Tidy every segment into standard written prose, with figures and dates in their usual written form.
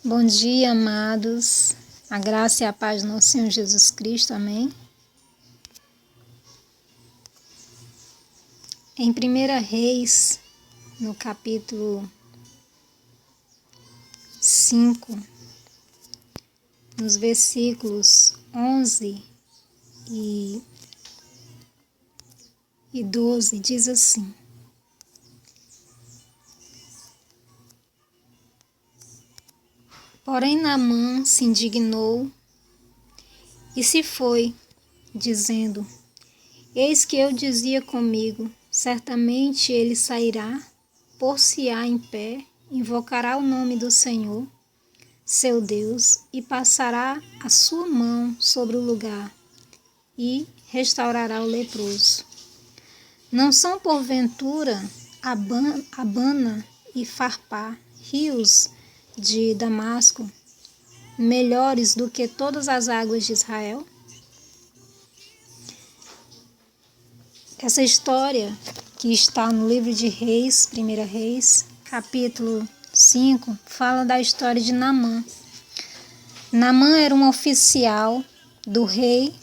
Bom dia, amados. A graça e a paz do nosso Senhor Jesus Cristo. Amém. Em 1 Reis, no capítulo 5, nos versículos 11 e 12, diz assim: Porém, Naamã se indignou e se foi, dizendo: Eis que eu dizia comigo, certamente ele sairá, pôr-se-á em pé, invocará o nome do Senhor, seu Deus, e passará a sua mão sobre o lugar, e restaurará o leproso. Não são, porventura, Abana e Farpá, rios de Damasco, melhores do que todas as águas de Israel? Essa história que está no livro de Reis, 1 Reis, capítulo 5, fala da história de Naamã. Naamã era um oficial do rei,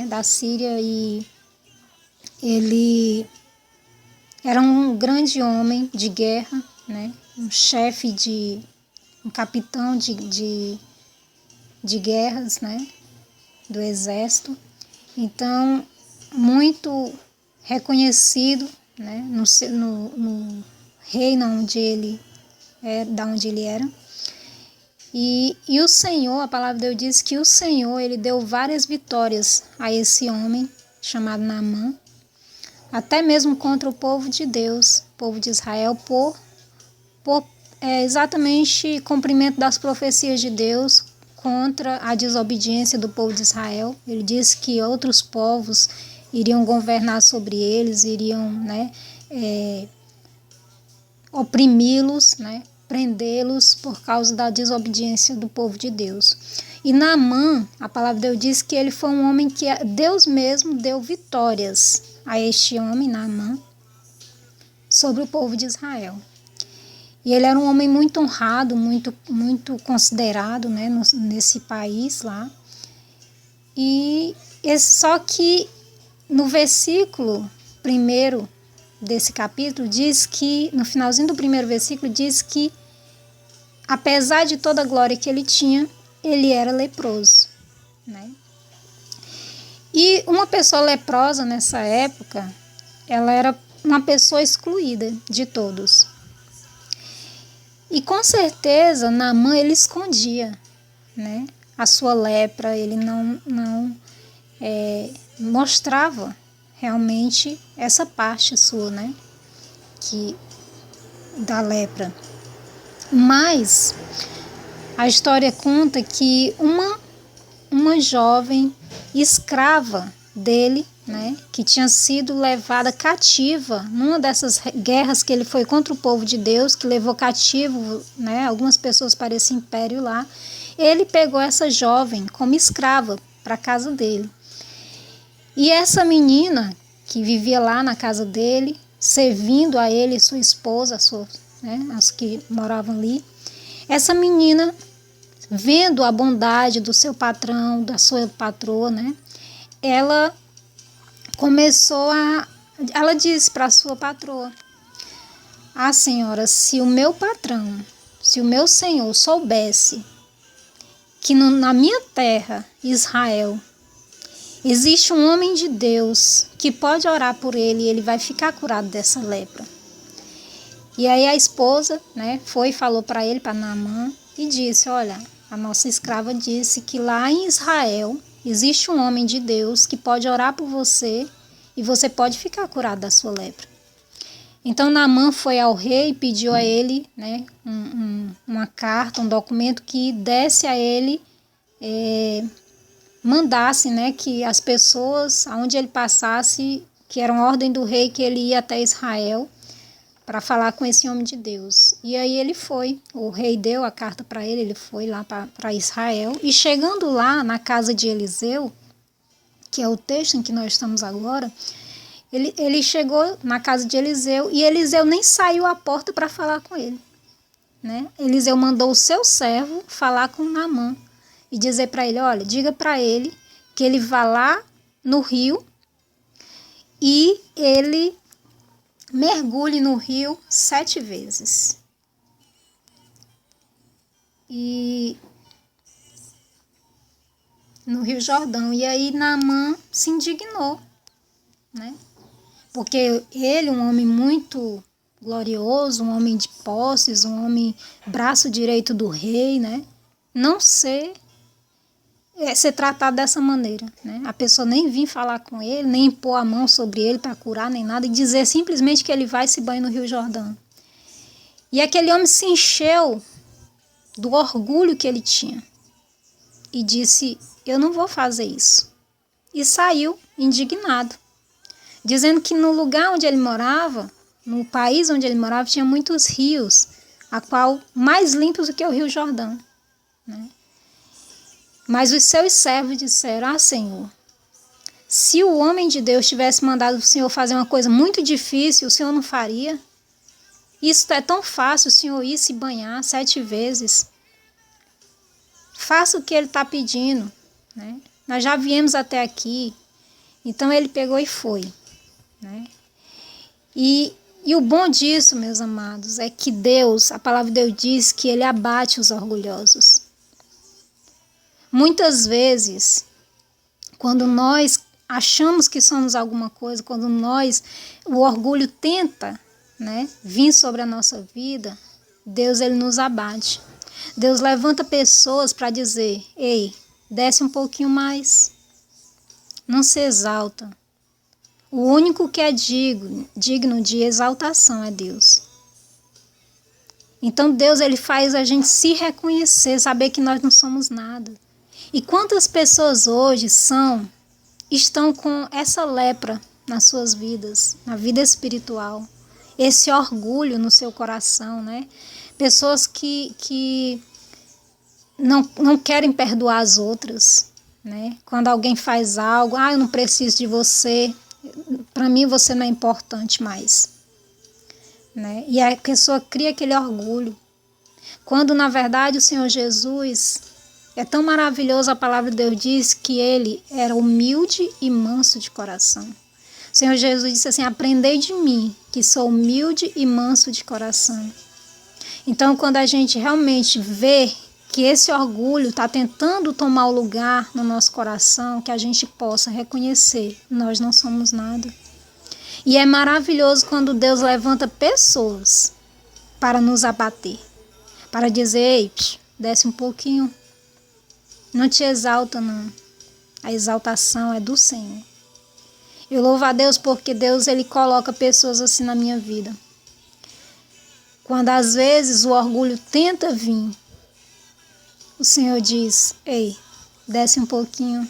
da Síria, e ele era um grande homem de guerra, um capitão de guerras, do exército. Então, muito reconhecido, no reino da onde ele era. E o Senhor, a palavra de Deus diz que o Senhor, ele deu várias vitórias a esse homem chamado Naamã, até mesmo contra o povo de Deus, o povo de Israel, por exatamente cumprimento das profecias de Deus contra a desobediência do povo de Israel. Ele disse que outros povos iriam governar sobre eles, iriam oprimi-los, prendê-los por causa da desobediência do povo de Deus. E Naamã, a palavra de Deus diz que ele foi um homem que Deus mesmo deu vitórias a este homem, Naamã, sobre o povo de Israel. E ele era um homem muito honrado, muito considerado, nesse país lá. Só que no versículo 1 desse capítulo diz que, no finalzinho do primeiro versículo, diz que apesar de toda a glória que ele tinha, ele era leproso, E uma pessoa leprosa nessa época, ela era uma pessoa excluída de todos. E com certeza, Naamã, ele escondia, a sua lepra, ele não mostrava realmente essa parte sua, da lepra. Mas a história conta que uma jovem escrava dele, que tinha sido levada cativa numa dessas guerras que ele foi contra o povo de Deus, que levou cativo, algumas pessoas para esse império lá. Ele pegou essa jovem como escrava para a casa dele. E essa menina que vivia lá na casa dele, servindo a ele e sua esposa, as que moravam ali, essa menina, vendo a bondade do seu patrão, da sua patroa, ela disse para a sua patroa: senhora, se o meu patrão, se o meu senhor soubesse que na minha terra, Israel, existe um homem de Deus que pode orar por ele e ele vai ficar curado dessa lepra. E aí a esposa, foi e falou para ele, para Naamã, e disse: olha, a nossa escrava disse que lá em Israel existe um homem de Deus que pode orar por você e você pode ficar curado da sua lepra. Então Naamã foi ao rei e pediu a ele, uma carta, um documento que desse a ele, mandasse, que as pessoas, aonde ele passasse, que era uma ordem do rei, que ele ia até Israel para falar com esse homem de Deus. E aí ele foi, o rei deu a carta para ele, ele foi lá para Israel, e chegando lá na casa de Eliseu, que é o texto em que nós estamos agora, ele chegou na casa de Eliseu, e Eliseu nem saiu à porta para falar com ele. né? Eliseu mandou o seu servo falar com Naamã e dizer para ele, olha, diga para ele que ele vá lá no rio e ele mergulhe no rio 7 vezes. E no Rio Jordão. E aí Naamã se indignou, né? Porque ele, um homem muito glorioso, um homem de posses, um homem braço direito do rei, né? Não ser tratado dessa maneira, né? A pessoa nem vir falar com ele, nem impor a mão sobre ele para curar, nem nada, e dizer simplesmente que ele vai se banhar no Rio Jordão. E aquele homem se encheu do orgulho que ele tinha e disse, eu não vou fazer isso. E saiu indignado, dizendo que no lugar onde ele morava, no país onde ele morava, tinha muitos rios, a qual mais limpos do que o Rio Jordão, né? Mas os seus servos disseram, Senhor, se o homem de Deus tivesse mandado o Senhor fazer uma coisa muito difícil, o Senhor não faria? Isso é tão fácil, o Senhor ir se banhar 7 vezes. Faça o que ele está pedindo, né? Nós já viemos até aqui. Então ele pegou e foi, né? E o bom disso, meus amados, é que Deus, a palavra de Deus diz que ele abate os orgulhosos. Muitas vezes, quando nós achamos que somos alguma coisa, quando o orgulho tenta, né, vir sobre a nossa vida, Deus ele nos abate. Deus levanta pessoas para dizer, ei, desce um pouquinho mais, não se exalta. O único que é digno de exaltação é Deus. Então Deus ele faz a gente se reconhecer, saber que nós não somos nada. E quantas pessoas hoje estão com essa lepra nas suas vidas, na vida espiritual, esse orgulho no seu coração, né? Pessoas que não querem perdoar as outras, né? Quando alguém faz algo, eu não preciso de você, para mim você não é importante mais, né? E a pessoa cria aquele orgulho, quando na verdade o Senhor Jesus é tão maravilhoso, a palavra de Deus diz que ele era humilde e manso de coração. O Senhor Jesus disse assim, aprendei de mim, que sou humilde e manso de coração. Então, quando a gente realmente vê que esse orgulho está tentando tomar o lugar no nosso coração, que a gente possa reconhecer, nós não somos nada. E é maravilhoso quando Deus levanta pessoas para nos abater, para dizer, ei, desce um pouquinho, não te exalta não, a exaltação é do Senhor. Eu louvo a Deus porque Deus ele coloca pessoas assim na minha vida. Quando às vezes o orgulho tenta vir, o Senhor diz, ei, desce um pouquinho.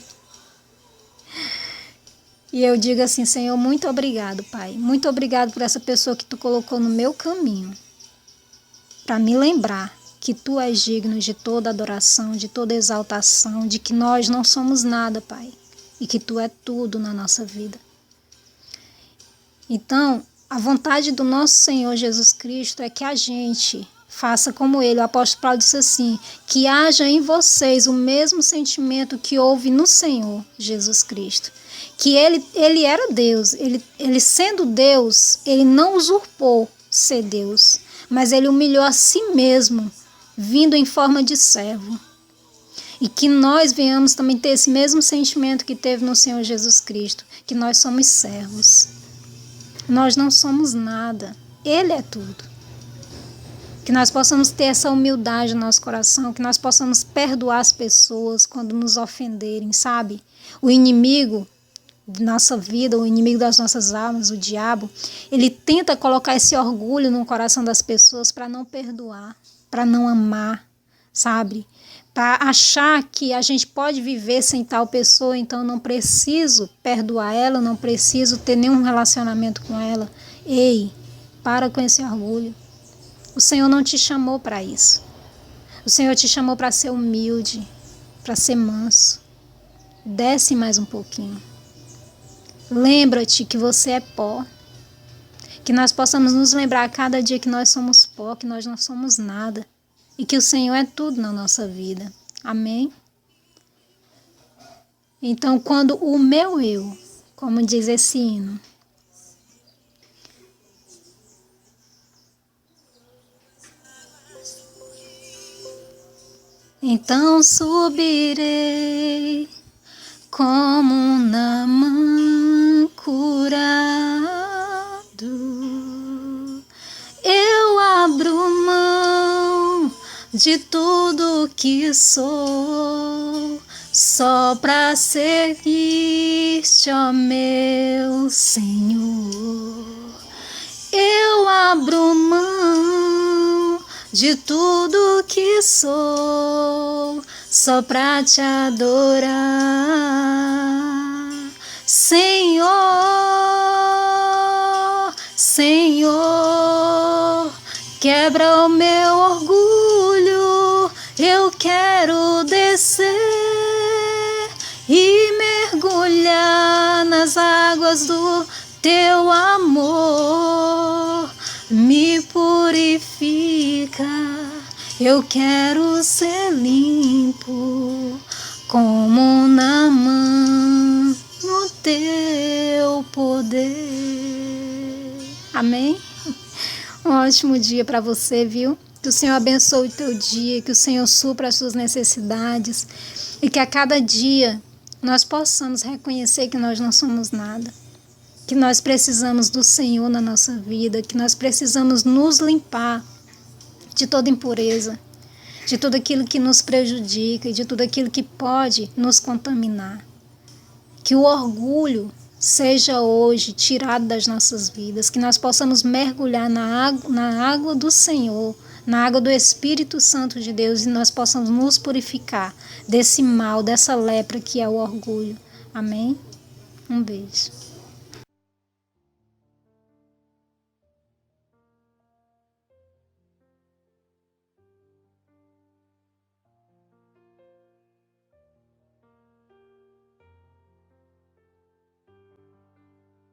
E eu digo assim, Senhor, muito obrigado, Pai. Muito obrigado por essa pessoa que Tu colocou no meu caminho, para me lembrar que Tu és digno de toda adoração, de toda exaltação, de que nós não somos nada, Pai, e que Tu é tudo na nossa vida. Então, a vontade do nosso Senhor Jesus Cristo é que a gente faça como Ele. O apóstolo Paulo disse assim, que haja em vocês o mesmo sentimento que houve no Senhor Jesus Cristo. Que ele era Deus, ele sendo Deus, ele não usurpou ser Deus, mas ele humilhou a si mesmo, vindo em forma de servo. E que nós venhamos também ter esse mesmo sentimento que teve no Senhor Jesus Cristo, que nós somos servos. Nós não somos nada, Ele é tudo. Que nós possamos ter essa humildade no nosso coração, que nós possamos perdoar as pessoas quando nos ofenderem, sabe? O inimigo de nossa vida, o inimigo das nossas almas, o diabo, ele tenta colocar esse orgulho no coração das pessoas para não perdoar, para não amar, sabe? Para achar que a gente pode viver sem tal pessoa, então não preciso perdoar ela, não preciso ter nenhum relacionamento com ela. Ei, para com esse orgulho. O Senhor não te chamou para isso. O Senhor te chamou para ser humilde, para ser manso. Desce mais um pouquinho. Lembra-te que você é pó, Que nós possamos nos lembrar a cada dia que nós somos pó, que nós não somos nada. E que o Senhor é tudo na nossa vida. Amém? Então, quando o meu eu, como diz esse hino, então subirei como um Naamã curado. Eu abro mão de tudo que sou, só para servir-te, ó meu Senhor. Eu abro mão de tudo que sou, só para te adorar, Senhor, Senhor. Quebra o meu orgulho, eu quero descer e mergulhar nas águas do teu amor. Me purifica, eu quero ser limpo como Naamã no teu poder. Amém? Um ótimo dia para você, viu? Que o Senhor abençoe o teu dia, que o Senhor supra as suas necessidades e que a cada dia nós possamos reconhecer que nós não somos nada, que nós precisamos do Senhor na nossa vida, que nós precisamos nos limpar de toda impureza, de tudo aquilo que nos prejudica e de tudo aquilo que pode nos contaminar. Que o orgulho seja hoje tirado das nossas vidas, que nós possamos mergulhar na água do Senhor, na água do Espírito Santo de Deus, e nós possamos nos purificar desse mal, dessa lepra que é o orgulho. Amém? Um beijo.